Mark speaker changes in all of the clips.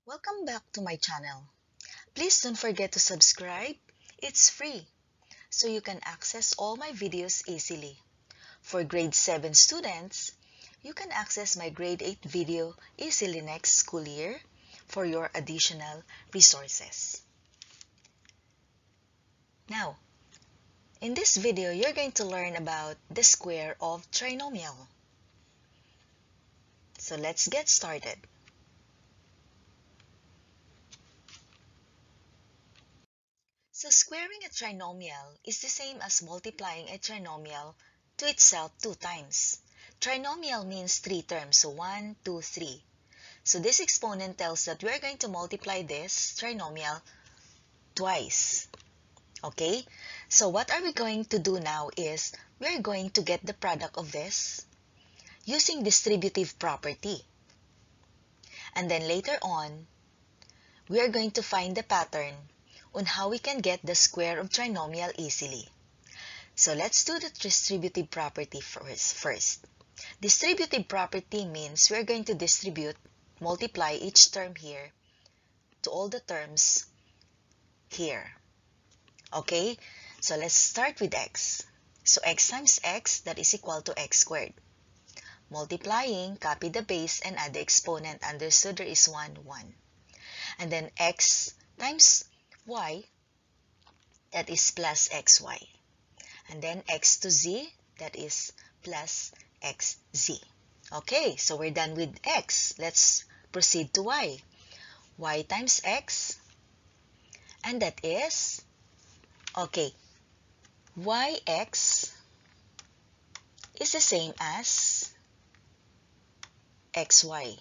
Speaker 1: Welcome back to my channel. Please don't forget to subscribe. It's free, so you can access all my videos easily. For grade 7 students, you can access my grade 8 video easily next school year for your additional resources. Now, in this video, you're going to learn about the square of trinomial. So let's get started. So squaring a trinomial is the same as multiplying a trinomial to itself 2 times. Trinomial means 3 terms, so 1, 2, 3. So this exponent tells that we are going to multiply this trinomial twice. Okay? So what are we going to do now is we are going to get the product of this using distributive property. And then later on, we are going to find the pattern on how we can get the square of trinomial easily. So let's do the distributive property first. Distributive property means we're going to multiply each term here to all the terms here. Okay, so let's start with x. So x times x, that is equal to x squared. Multiplying, copy the base and add the exponent. Understood, there is 1, 1. And then x times y, that is plus xy. And then x to z, that is plus xz. Okay, so we're done with x. Let's proceed to y. Y times x, and that is, okay, yx is the same as xy.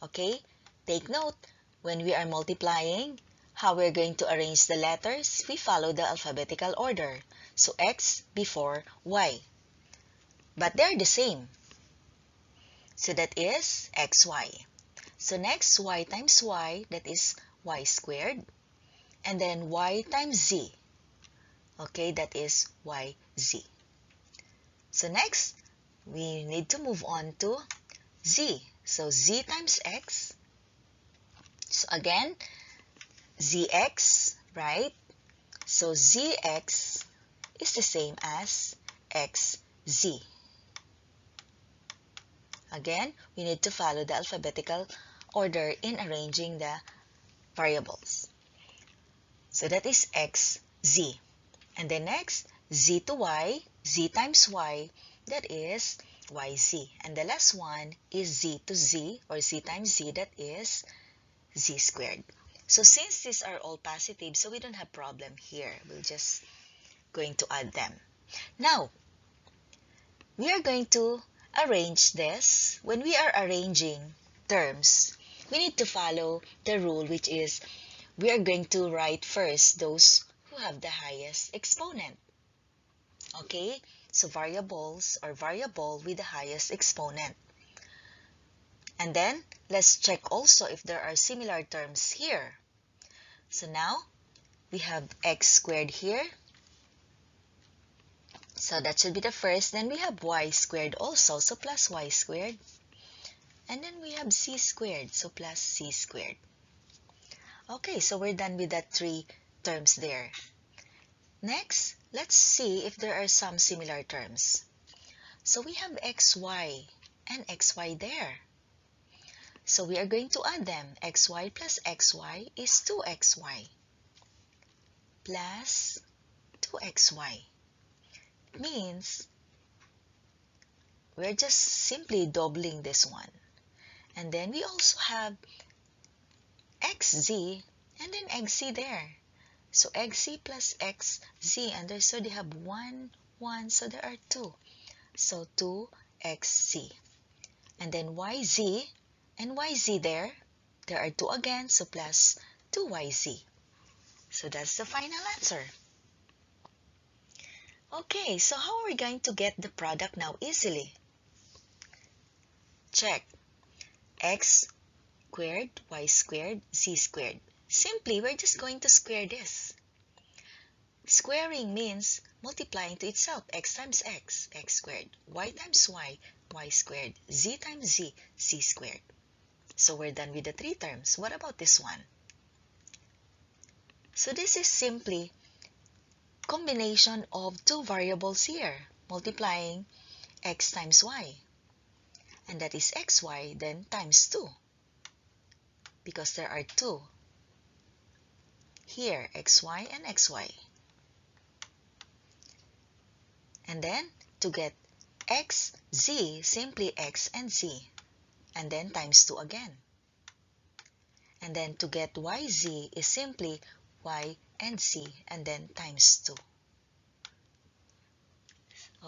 Speaker 1: Okay, take note, when we are multiplying, how we're going to arrange the letters, we follow the alphabetical order. So x before y. But they're the same. So that is xy. So next, y times y, that is y squared. And then y times z. Okay, that is yz. So next, we need to move on to z. So z times x. So again, zx, right? So zx is the same as xz. Again, we need to follow the alphabetical order in arranging the variables. So that is xz. And then next, z to y, z times y, that is yz. And the last one is z to z, or z times z, that is z squared. So since these are all positive, so we don't have problem here. We're just going to add them. Now, we are going to arrange this. When we are arranging terms, we need to follow the rule, which is we are going to write first those who have the highest exponent. Okay, so variables or variable with the highest exponent. And then let's check also if there are similar terms here. So now we have x squared here. So that should be the first. Then we have y squared also, so plus y squared. And then we have c squared, so plus c squared. Okay, so we're done with that 3 terms there. Next, let's see if there are some similar terms. So we have xy and xy there. So we are going to add them. Xy plus xy is 2xy plus 2xy. Means we're just simply doubling this one. And then we also have xz and then xz there. So xz plus xz, understood, you have 1, 1, so there are 2. So 2xz. And then yz and yz there are 2 again, so plus 2yz. So that's the final answer. Okay, so how are we going to get the product now easily? Check. X squared, y squared, z squared. Simply, we're just going to square this. Squaring means multiplying to itself. X times x, x squared. Y times y, y squared. Z times z, z squared. So we're done with the 3 terms. What about this one? So this is simply combination of 2 variables here, multiplying x times y. And that is xy, then times 2. Because there are 2 here, xy and xy. And then to get x, z, simply x and z. And then times 2 again. And then to get yz is simply y and z, and then times 2.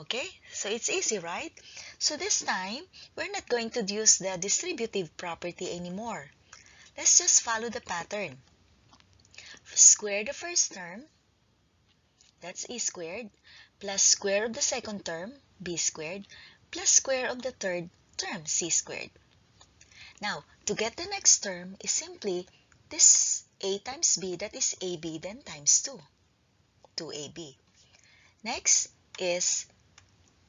Speaker 1: Okay, so it's easy, right? So this time, we're not going to use the distributive property anymore. Let's just follow the pattern. Square the first term, that's e squared, plus square of the second term, b squared, plus square of the third term, c squared. Now, to get the next term is simply this a times b, that is ab, then times 2, 2ab. Next is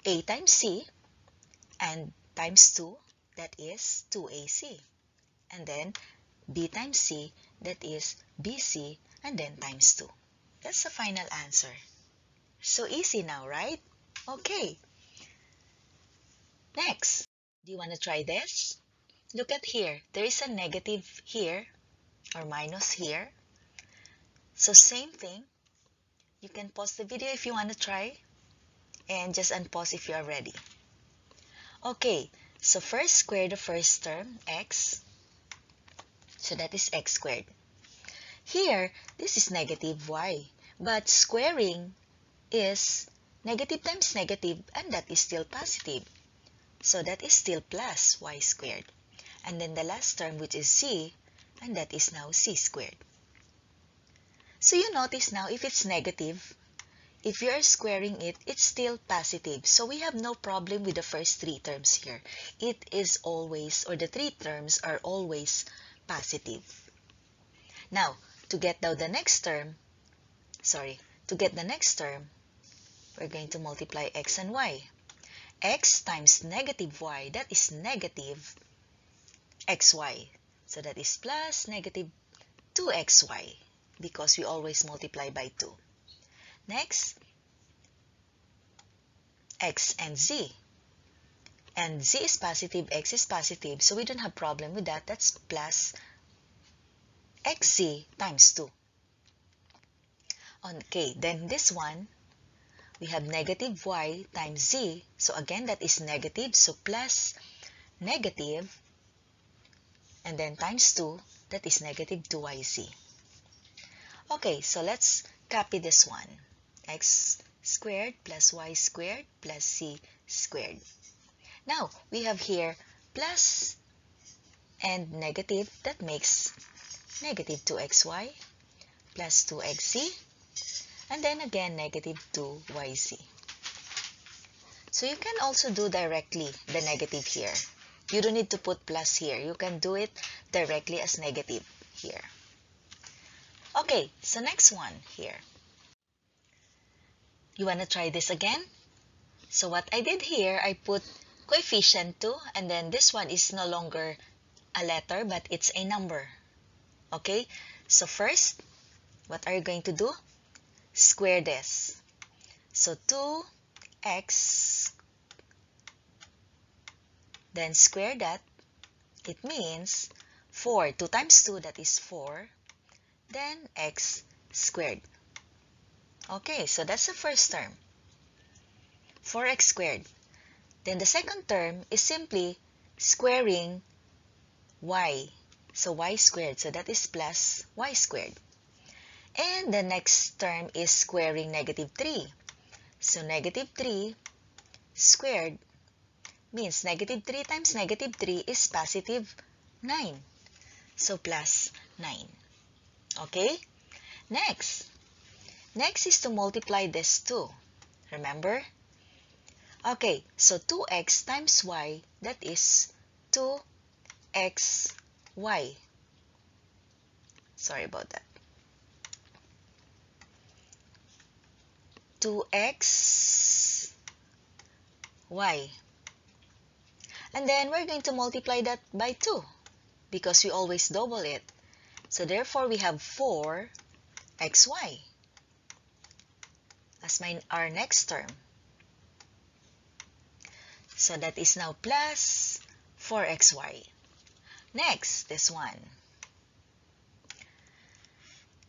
Speaker 1: a times c, and times 2, that is 2ac. And then b times c, that is bc, and then times 2. That's the final answer. So easy now, right? Okay. Next, do you want to try this? Look at here. There is a negative here, or minus here. So same thing. You can pause the video if you want to try, and just unpause if you are ready. Okay, so first square the first term, x. So that is x squared. Here, this is negative y, but squaring is negative times negative, and that is still positive. So that is still plus y squared. And then the last term, which is c, and that is now c squared. So you notice now, if it's negative, if you are squaring it, it's still positive. So we have no problem with the first 3 terms here. It is always, or the 3 terms are always positive. Now, to get now the next term, we're going to multiply x and y. X times negative y, that is negative xy. So that is plus negative 2xy, because we always multiply by 2. Next, x and z. And z is positive, x is positive, so we don't have problem with that. That's plus xz times 2. Okay, then this one, we have negative y times z. So again, that is negative, so plus negative, and then times 2, that is negative 2yz. Okay, so let's copy this one. X squared plus y squared plus z squared. Now, we have here plus and negative, that makes negative 2xy plus 2xz, and then again negative 2yz. So you can also do directly the negative here. You don't need to put plus here. You can do it directly as negative here. Okay, so next one here. You want to try this again? So what I did here, I put coefficient 2, and then this one is no longer a letter, but it's a number. Okay, so first, what are you going to do? Square this. So 2x, then square that. It means 4. 2 times 2, that is 4. Then x squared. Okay, so that's the first term. 4x squared. Then the second term is simply squaring y. So y squared. So that is plus y squared. And the next term is squaring negative 3. So negative 3 squared means negative 3 times negative 3 is positive 9. So plus 9. Okay? Next is to multiply this 2. Remember? Okay, so 2x times y, that is 2xy. Sorry about that. 2xy. And then we're going to multiply that by 2. because we always double it. So therefore, we have 4xy as our next term. So that is now plus 4xy. Next, this one.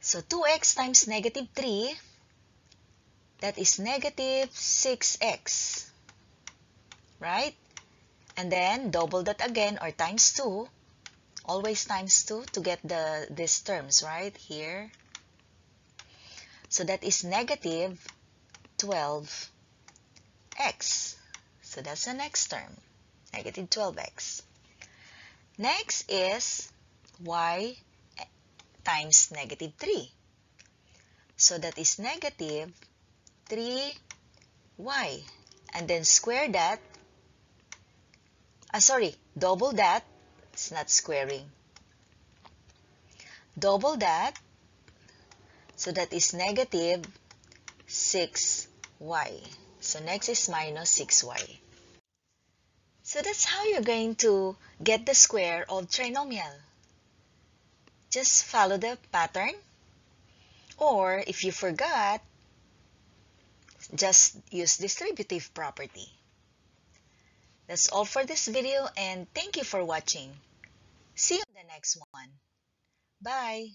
Speaker 1: So 2x times negative 3, that is negative 6x, right? And then double that again, or times 2. Always times 2 to get these terms, right? Here. So that is negative 12x. So that's the next term, negative 12x. Next is y times negative 3. So that is negative 3y. And then square that. Double that. It's not squaring. Double that. So that is negative 6y. So next is minus 6y. So that's how you're going to get the square of trinomial. Just follow the pattern. Or if you forgot, just use distributive property. That's all for this video, and thank you for watching. See you on the next one. Bye!